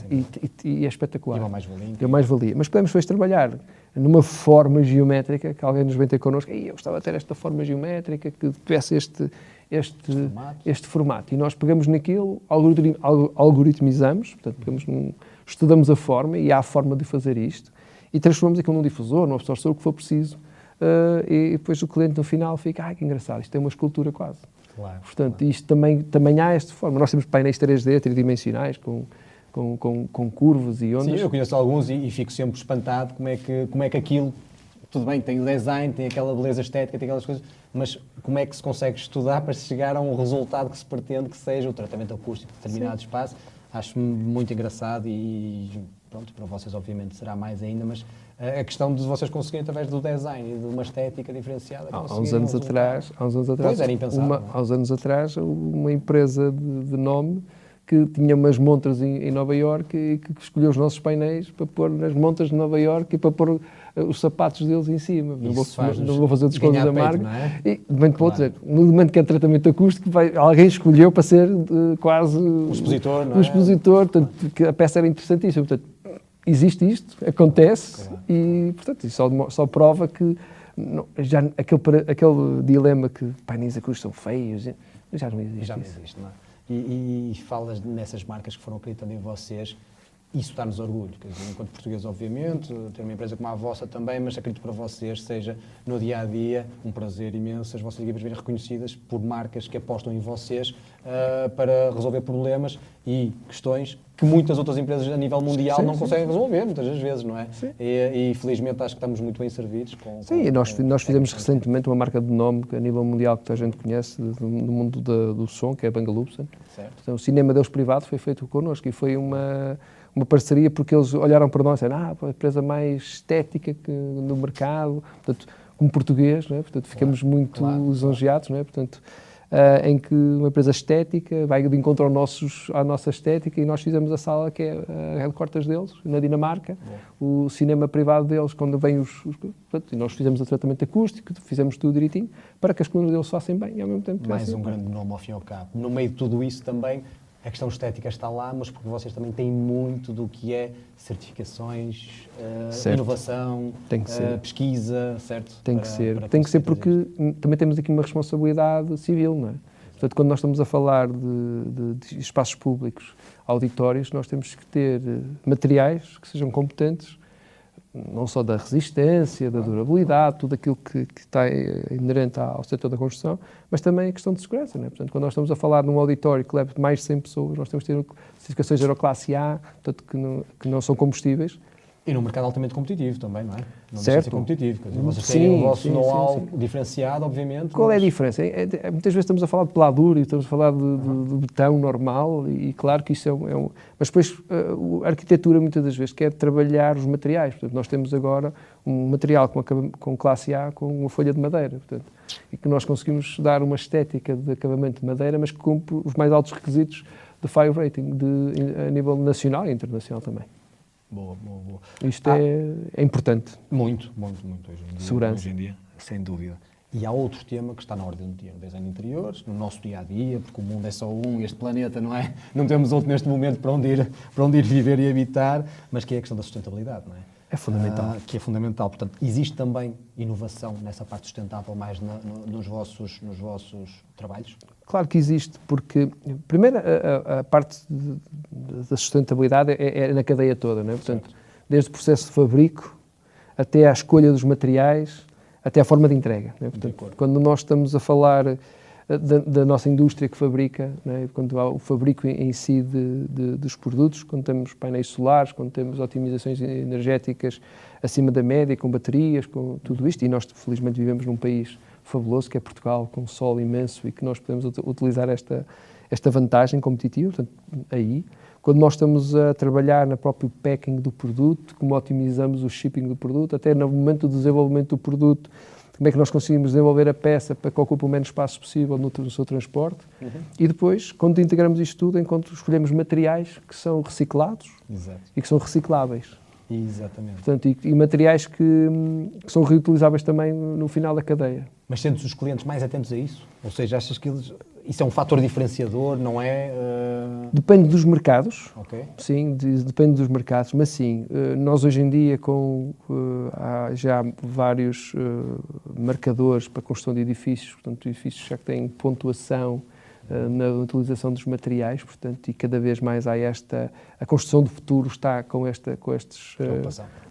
e é espetacular. E uma mais-valia. É uma mais-valia. Mas podemos depois trabalhar numa forma geométrica, que alguém nos vem ter connosco, eu gostava de ter esta forma geométrica, que tivesse este formato. E nós pegamos naquilo, algoritmizamos, portanto, estudamos a forma, e há a forma de fazer isto, e transformamos aquilo num difusor, num absortor, o que for preciso, e depois o cliente no final fica, que engraçado, isto é uma escultura quase. Claro, Portanto, isto também há esta forma. Nós temos painéis 3D, tridimensionais, com curvas e ondas. Sim, eu conheço alguns e fico sempre espantado como é que aquilo, tudo bem, tem o design, tem aquela beleza estética, tem aquelas coisas, mas como é que se consegue estudar para chegar a um resultado que se pretende que seja o tratamento acústico de determinado espaço. Acho muito engraçado e pronto, para vocês obviamente será mais ainda, mas a questão de vocês conseguirem através do design e de uma estética diferenciada. Há uns anos atrás, pois era impensável, há uns anos atrás, uma empresa de nome que tinha umas montras em Nova Iorque e que escolheu os nossos painéis para pôr nas montras de Nova Iorque e para pôr os sapatos deles em cima. Não vou fazer o desconto da marca. Não é? E, de momento para outro, no momento que é tratamento acústico, alguém escolheu para ser quase um expositor, não é? Um expositor, portanto, que a peça era interessantíssima. Portanto, existe isto, acontece, e portanto, isso só prova que já aquele dilema que painéis acústicos são feios, já não existe. Já não existe, não é? E falas nessas marcas que foram acreditando em vocês, isso dá-nos orgulho, quer dizer, enquanto português, obviamente, ter uma empresa como a vossa também, mas acredito para vocês seja no dia-a-dia um prazer imenso as vossas equipas verem reconhecidas por marcas que apostam em vocês para resolver problemas e questões que muitas outras empresas a nível mundial não conseguem resolver, muitas das vezes, não é? E felizmente acho que estamos muito bem servidos. Nós fizemos recentemente uma marca de nome a nível mundial que toda a gente conhece, no mundo do som, que é a Bang & Olufsen. Então, o cinema deles privado foi feito connosco e foi uma parceria porque eles olharam para nós e disseram, a empresa mais estética no mercado, portanto, como português, não é? Portanto, ficamos muito lisonjeados, não é? Portanto, em que uma empresa estética vai de encontro à nossa estética, e nós fizemos a sala que é a headquarters deles, na Dinamarca, o cinema privado deles, quando vêm portanto, e nós fizemos o tratamento acústico, fizemos tudo direitinho, para que as colunas deles façam bem e ao mesmo tempo... Mais um grande nome ao fim e ao cabo. No meio de tudo isso também, a questão estética está lá, mas porque vocês também têm muito do que é certificações, inovação, pesquisa, certo? Tem que ser porque também temos aqui uma responsabilidade civil, não é? Portanto, quando nós estamos a falar de espaços públicos, auditórios, nós temos que ter materiais que sejam competentes, não só da resistência, da durabilidade, tudo aquilo que está inerente ao setor da construção, mas também a questão de segurança, não é? Portanto, quando nós estamos a falar num auditório que leva mais de 100 pessoas, nós temos que ter certificações Euroclasse A, portanto, que não são combustíveis. E num mercado altamente competitivo também, não é? Não certo. Deixa de ser competitivo. Quer dizer, vocês têm o vosso know-how diferenciado, obviamente. Qual é a diferença? Muitas vezes estamos a falar de peladura e estamos a falar de betão normal, e claro que isso é um... Mas depois a arquitetura muitas das vezes quer trabalhar os materiais. Portanto, nós temos agora um material com classe A com uma folha de madeira, portanto, e que nós conseguimos dar uma estética de acabamento de madeira, mas que cumpre os mais altos requisitos de fire rating a nível nacional e internacional também. Boa. Isto é importante. Muito hoje em dia, sem dúvida. E há outro tema que está na ordem do dia, no design de interiores, no nosso dia-a-dia, porque o mundo é só um, este planeta, não é? Não temos outro neste momento para onde ir viver e habitar, mas que é a questão da sustentabilidade, não é? É fundamental. Que é fundamental. Portanto, existe também inovação nessa parte sustentável mais nos vossos trabalhos? Claro que existe, porque, primeiro, a parte da sustentabilidade é na cadeia toda, não é? Portanto, desde o processo de fabrico até à escolha dos materiais, até à forma de entrega, não é? Portanto, quando nós estamos a falar da nossa indústria que fabrica, não é? Quando há o fabrico em si dos produtos, quando temos painéis solares, quando temos otimizações energéticas acima da média, com baterias, com tudo isto, e nós felizmente vivemos num país fabuloso, que é Portugal, com um sol imenso e que nós podemos utilizar esta vantagem competitiva, portanto, aí. Quando nós estamos a trabalhar no próprio packing do produto, como otimizamos o shipping do produto, até no momento do desenvolvimento do produto, como é que nós conseguimos desenvolver a peça para que ocupe o menos espaço possível no seu transporte. E depois, quando integramos isto tudo, enquanto escolhemos materiais que são reciclados e que são recicláveis. Exatamente. Portanto, e materiais que são reutilizáveis também no final da cadeia. Mas sentes os clientes mais atentos a isso? Ou seja, achas que isso é um fator diferenciador, não é? Depende dos mercados. Ok. Sim, depende dos mercados, mas sim, nós hoje em dia há já vários marcadores para a construção de edifícios, portanto, edifícios já que têm pontuação na utilização dos materiais, portanto, e cada vez mais há a construção do futuro está com estes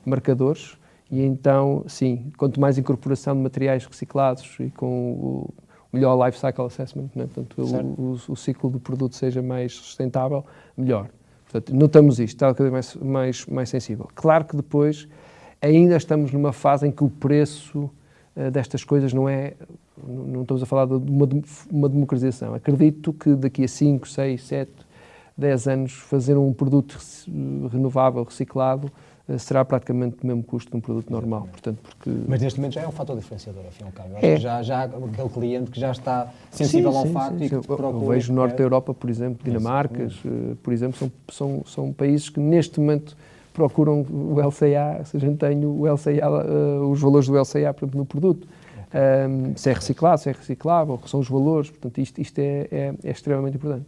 marcadores, e então, sim, quanto mais incorporação de materiais reciclados e com o melhor life cycle assessment, né? Portanto, o ciclo do produto seja mais sustentável, melhor. Portanto, notamos isto, está cada vez mais sensível. Claro que depois ainda estamos numa fase em que o preço destas coisas não estamos a falar de uma democratização. Acredito que daqui a 5, 6, 7, 10 anos fazer um produto renovável, reciclado, será praticamente o mesmo custo de um produto normal. Portanto, Mas neste momento já é um fator diferenciador, ao fim e ao cabo. Acho que já há aquele cliente que já está sensível ao facto e que procura... Eu vejo o norte da Europa, por exemplo, Dinamarcas, por exemplo, são países que neste momento procuram o LCA, se a gente tem o LCA, os valores do LCA, por exemplo, no produto. Se é reciclado, se é reciclável, que são os valores. Portanto, isto é extremamente importante.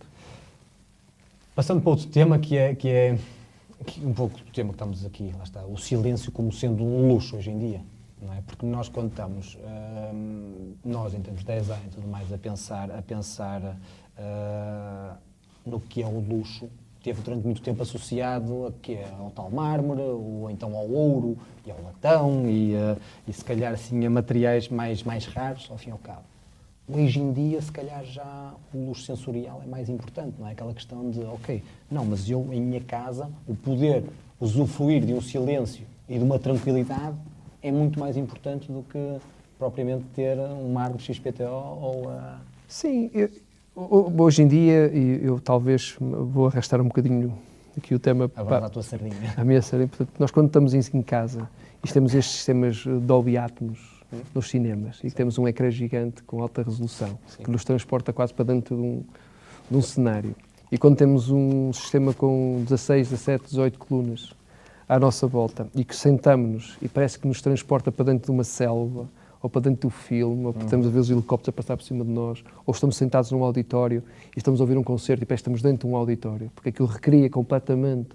Passando para outro tema que é um pouco do tema que estamos aqui, lá está, o silêncio como sendo um luxo hoje em dia, não é? Porque nós quando estamos, nós em termos de design e tudo mais, a pensar no que é o luxo, teve durante muito tempo associado ao tal mármore, ou então ao ouro e ao latão, e se calhar assim a materiais mais raros, ao fim e ao cabo. Hoje em dia, se calhar já o luxo sensorial é mais importante, não é? Aquela questão de, mas eu em minha casa, o poder usufruir de um silêncio e de uma tranquilidade é muito mais importante do que propriamente ter um mármore XPTO ou... Sim, hoje em dia, e eu talvez vou arrastar um bocadinho aqui o tema... Agora a tua sardinha. A minha sardinha. Portanto, nós quando estamos em casa e temos estes sistemas Dolby Atmos nos cinemas e que temos um ecrã gigante com alta resolução que nos transporta quase para dentro de um cenário. E quando temos um sistema com 16, 17, 18 colunas à nossa volta e que sentamos-nos e parece que nos transporta para dentro de uma selva ou para dentro do filme, ou estamos a ver os helicópteros a passar por cima de nós, ou estamos sentados num auditório e estamos a ouvir um concerto e parece que estamos dentro de um auditório, porque aquilo recria completamente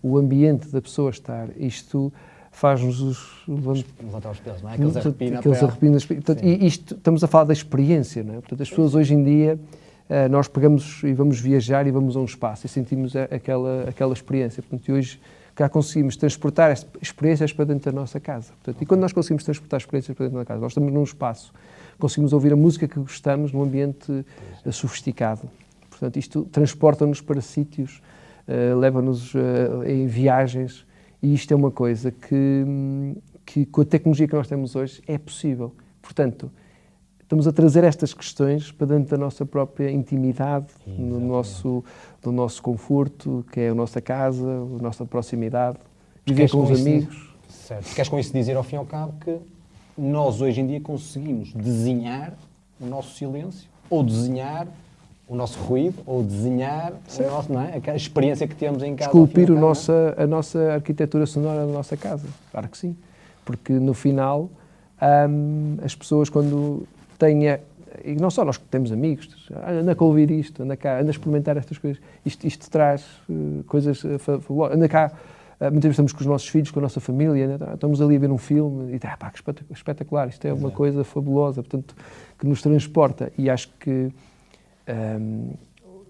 o ambiente da pessoa estar. Isto faz-nos levantar os pelos, não é? Aqueles arrepios. Portanto, e isto, estamos a falar da experiência, não é? Portanto, as pessoas hoje em dia, nós pegamos e vamos viajar e vamos a um espaço e sentimos aquela experiência. Portanto, e hoje cá conseguimos transportar experiências para dentro da nossa casa. Portanto, e quando nós conseguimos transportar experiências para dentro da casa, nós estamos num espaço, conseguimos ouvir a música que gostamos num ambiente sofisticado. Portanto, isto transporta-nos para sítios, leva-nos em viagens. E isto é uma coisa que com a tecnologia que nós temos hoje é possível. Portanto, estamos a trazer estas questões para dentro da nossa própria intimidade, do nosso conforto, que é a nossa casa, a nossa proximidade, viver com os amigos. Certo. Queres com isso dizer, ao fim e ao cabo, que nós hoje em dia conseguimos desenhar o nosso silêncio, ou desenhar o nosso ruído, ou desenhar a experiência que temos em casa. Esculpir a nossa arquitetura sonora da nossa casa. Claro que sim. Porque no final, as pessoas quando têm... E não só nós que temos amigos, anda a ouvir isto, anda cá, anda a experimentar estas coisas. Isto traz coisas fabulosas. Anda cá, muitas vezes estamos com os nossos filhos, com a nossa família, né? Estamos ali a ver um filme e que espetacular, isto é uma coisa fabulosa, portanto, que nos transporta. E acho que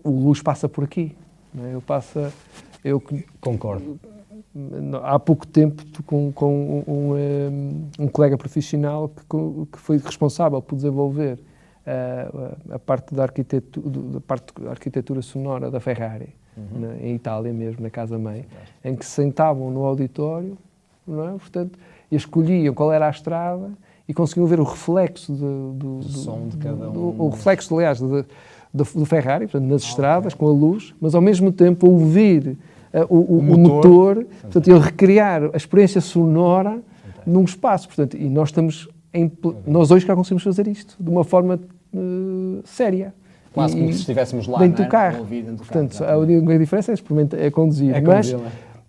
o luxo passa por aqui. Não é? Eu concordo. Há pouco tempo, com um colega profissional que foi responsável por desenvolver a parte da arquitetura sonora da Ferrari, em Itália mesmo, na casa-mãe, em que se sentavam no auditório, não é? Portanto, e escolhiam qual era a estrada e conseguiam ver o reflexo do som de cada um. O reflexo, aliás, do Ferrari, portanto, nas estradas, com a luz, mas ao mesmo tempo ouvir o motor, portanto, ele recriar a experiência sonora num espaço. Portanto, e nós nós hoje já conseguimos fazer isto de uma forma séria. Quase como se estivéssemos lá, dentro do carro. Portanto, a única diferença é conduzir.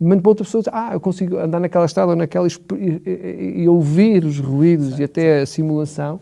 Mas para outra pessoa, eu consigo andar naquela estrada ou naquela e ouvir os ruídos e até a simulação.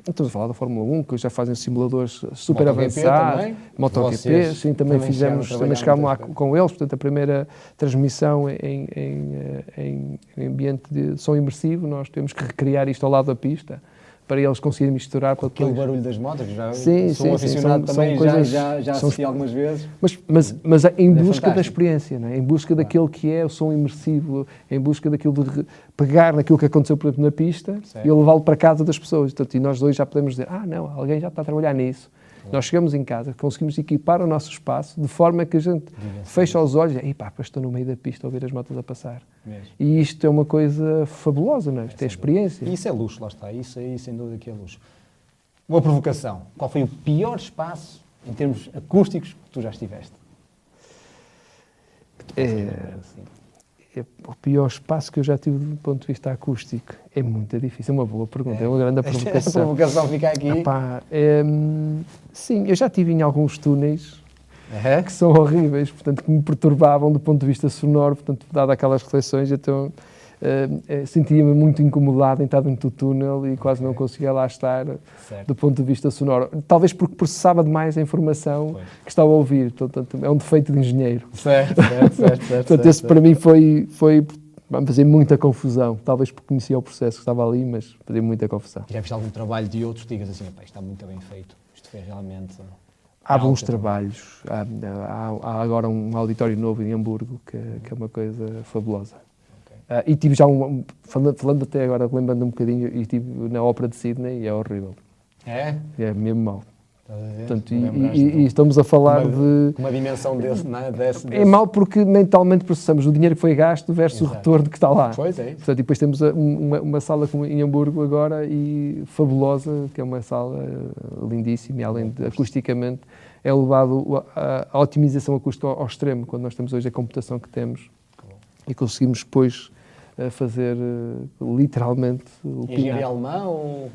Estamos a falar da Fórmula 1, que já fazem simuladores super avançados. MotoGP, sim, também chegámos lá com eles. Portanto, a primeira transmissão em ambiente de som imersivo, nós temos que recriar isto ao lado da pista, para eles conseguirem misturar com aquele barulho das motos, já sou aficionado também, já assisti algumas vezes. Mas em busca da experiência, não é? Em busca daquilo que é o som imersivo, em busca daquilo de pegar naquilo que aconteceu, por exemplo, na pista e levá-lo para casa das pessoas. Portanto, e nós dois já podemos dizer, não, alguém já está a trabalhar nisso. Nós chegamos em casa, conseguimos equipar o nosso espaço de forma que a gente fecha os olhos e estou no meio da pista a ouvir as motos a passar. Mesmo. E isto é uma coisa fabulosa, não é? Isto é experiência. E isso é luxo, lá está. Isso aí, sem dúvida, que é luxo. Uma provocação. Qual foi o pior espaço, em termos acústicos, que tu já estiveste? O pior espaço que eu já tive do ponto de vista acústico é muito difícil, é uma boa pergunta, é uma grande provocação. A provocação fica aqui. Sim, eu já estive em alguns túneis que são horríveis, portanto, que me perturbavam do ponto de vista sonoro, portanto, dado aquelas reflexões, então sentia-me muito incomodado em estar dentro do túnel e quase não conseguia lá estar do ponto de vista sonoro. Talvez porque processava demais a informação que estava a ouvir, portanto, é um defeito de engenheiro. Certo. Portanto, esse para mim foi fazer muita confusão, talvez porque conhecia o processo que estava ali, mas fazia muita confusão. Já viste algum trabalho de outros que digas assim, isto está muito bem feito, isto foi realmente... Há bons trabalhos, há agora um auditório novo em Hamburgo, que é uma coisa fabulosa. E tive já falando até agora, lembrando um bocadinho, e estive na Ópera de Sydney e é horrível. É? É mesmo mau. Portanto, e estamos a falar de... Uma dimensão desse... É mau porque mentalmente processamos o dinheiro que foi gasto versus o retorno que está lá. Pois é. Portanto, e depois temos uma sala em Hamburgo agora e fabulosa, que é uma sala lindíssima e além de acusticamente é levado a otimização acústica ao extremo, quando nós temos hoje a computação que temos e conseguimos depois fazer literalmente o engenharia alemã ou...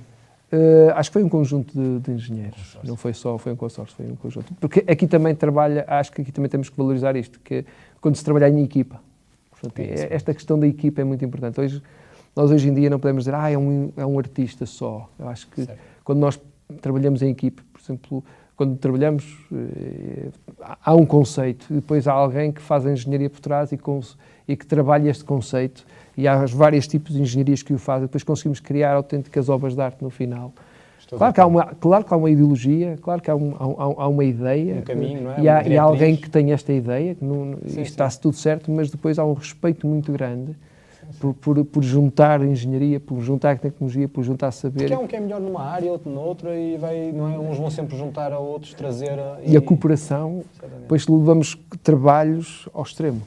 acho que foi um conjunto de engenheiros, não foi só, foi um consórcio, foi um conjunto. Porque aqui também acho que aqui também temos que valorizar isto, que é quando se trabalha em equipa. Portanto, esta questão da equipa é muito importante. Nós hoje em dia não podemos dizer, é um artista só. Eu acho que quando nós trabalhamos em equipa, por exemplo, quando trabalhamos, há um conceito, e depois há alguém que faz a engenharia por trás e que trabalha este conceito, e há vários tipos de engenharias que o fazem, depois conseguimos criar autênticas obras de arte no final. Claro que há uma ideologia, claro que há uma ideia, um caminho, não é? E há alguém que tem esta ideia, que está-se tudo certo, mas depois há um respeito muito grande por juntar engenharia, por juntar tecnologia, por juntar saber. Porque há um que é melhor numa área, outro noutra, e uns vão sempre juntar a outros, trazer... E a cooperação, depois levamos trabalhos ao extremo.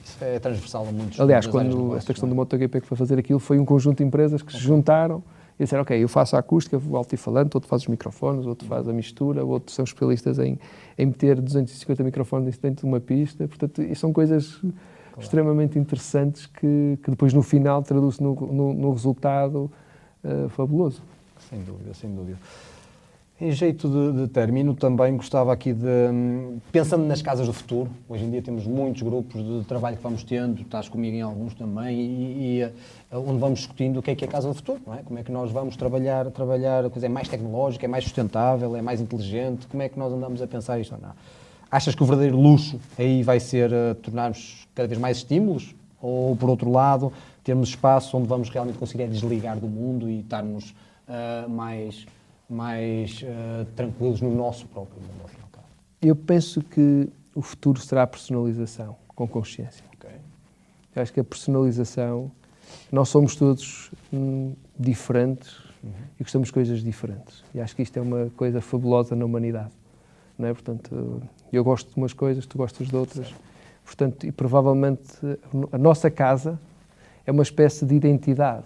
Isso é transversal a muitos. Aliás, quando esta questão do MotoGP que foi fazer aquilo, foi um conjunto de empresas que se juntaram e disseram, eu faço a acústica, o altifalante, outro faz os microfones, outro faz a mistura, outros são especialistas em meter 250 microfones dentro de uma pista. Portanto, são coisas extremamente interessantes que depois no final traduz-se no resultado fabuloso. Sem dúvida, sem dúvida. Em jeito de término, também gostava aqui de, pensando nas casas do futuro, hoje em dia temos muitos grupos de trabalho que vamos tendo, estás comigo em alguns também, e onde vamos discutindo o que é a casa do futuro, não é? Como é que nós vamos trabalhar, a coisa é mais tecnológica, é mais sustentável, é mais inteligente, como é que nós andamos a pensar isto ou não? Achas que o verdadeiro luxo aí vai ser tornarmos cada vez mais estímulos? Ou, por outro lado, termos espaço onde vamos realmente conseguir desligar do mundo e estarmos mais tranquilos no nosso próprio mundo, ao fim e ao cabo? Eu penso que o futuro será a personalização, com consciência. Eu acho que a personalização, nós somos todos diferentes e gostamos de coisas diferentes. E acho que isto é uma coisa fabulosa na humanidade. Não é? Portanto, eu gosto de umas coisas, tu gostas de outras. Certo. Portanto, e provavelmente a nossa casa é uma espécie de identidade.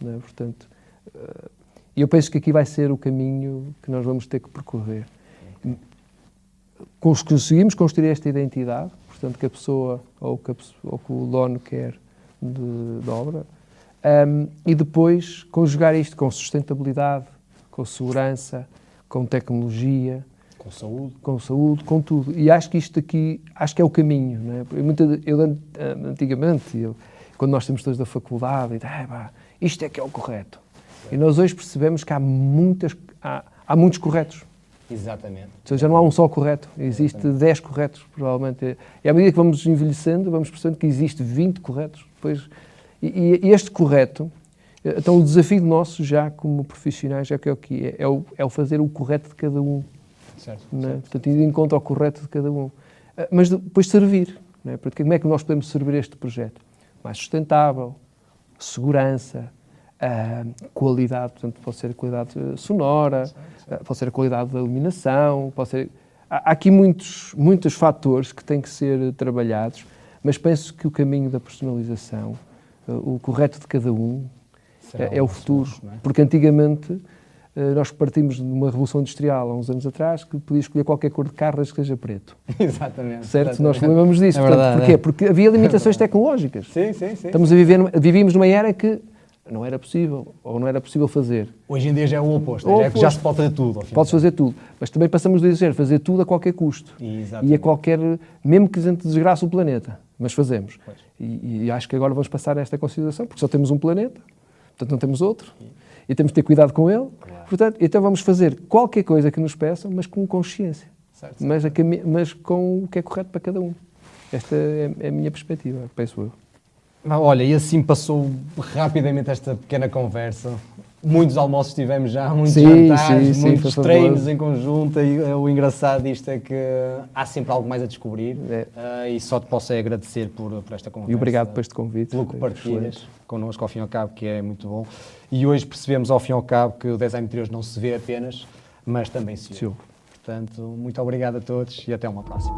Não é? Portanto, E eu penso que aqui vai ser o caminho que nós vamos ter que percorrer. Conseguimos construir esta identidade, portanto, que a pessoa ou que o dono quer de obra, e depois conjugar isto com sustentabilidade, com segurança, com tecnologia, com saúde, com tudo. E acho que isto aqui, acho que é o caminho. Não é? Antigamente, quando nós temos todos da faculdade, isto é que é o correto. E nós hoje percebemos que há muitos corretos. Exatamente. Ou seja, não há um só correto, existe 10 corretos, provavelmente. E à medida que vamos envelhecendo, vamos percebendo que existe 20 corretos. Depois, e este correto, então o desafio nosso já como profissionais é o fazer o correto de cada um. Certo. Né? Portanto, ir em conta ao correto de cada um. Mas depois servir. Né? Porque como é que nós podemos servir este projeto? Mais sustentável, segurança, qualidade, portanto, pode ser a qualidade sonora, pode ser a qualidade da iluminação, pode ser... Há aqui muitos fatores que têm que ser trabalhados, mas penso que o caminho da personalização, o correto de cada um, é o futuro. Não é? Porque antigamente nós partimos de uma revolução industrial há uns anos atrás que podia escolher qualquer cor de carro desde que seja preto. Exatamente. Certo? Exatamente. Nós lembramos disso. É verdade, porquê? Porque havia limitações tecnológicas. Sim. Vivíamos numa era que não era possível, ou não era possível fazer. Hoje em dia já é o oposto. Já se pode fazer tudo. Pode-se fazer tudo. Mas também passamos de dizer fazer tudo a qualquer custo. Exatamente. E a qualquer... Mesmo que a gente desgraça o planeta. Mas fazemos. E acho que agora vamos passar a esta consideração, porque só temos um planeta, portanto não temos outro. E temos de ter cuidado com ele. Claro. Portanto, então vamos fazer qualquer coisa que nos peçam, mas com consciência. Certo. Mas com o que é correto para cada um. Esta é a minha perspectiva, penso eu. Olha, e assim passou rapidamente esta pequena conversa. Muitos almoços tivemos já, muitos jantares, muitos treinos em conjunto, e o engraçado disto é que há sempre algo mais a descobrir, e só te posso agradecer por esta conversa. E obrigado por este convite. Pelo que partilhas connosco, ao fim e ao cabo, que é muito bom. E hoje percebemos, ao fim e ao cabo, que o design de interiores não se vê apenas, mas também se ouve. Portanto, muito obrigado a todos e até uma próxima.